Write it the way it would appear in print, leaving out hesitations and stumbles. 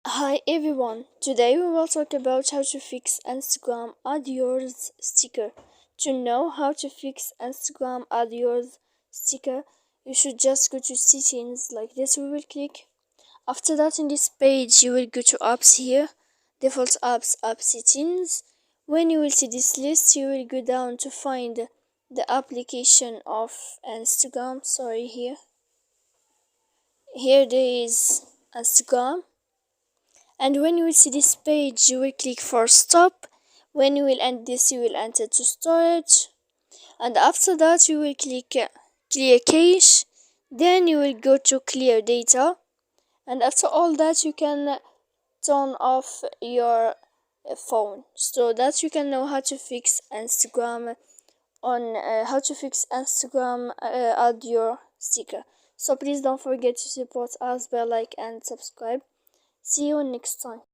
Hi everyone, today we will talk about how to fix Instagram AdWords sticker. To know how to fix Instagram AdWords sticker, you should just go to settings like this. We will click. After that, in this page, you will go to apps here, default apps, app settings. When you will see this list, you will go down to find the application of Instagram. Here there is Instagram. And when you will see this page, you will click for stop. When you will end this, you will enter to storage, and after that you will click clear cache. Then you will go to clear data, and after all that you can turn off your phone, so that you can know how to fix Instagram add your sticker. So please don't forget to support us by like and subscribe. See you next time.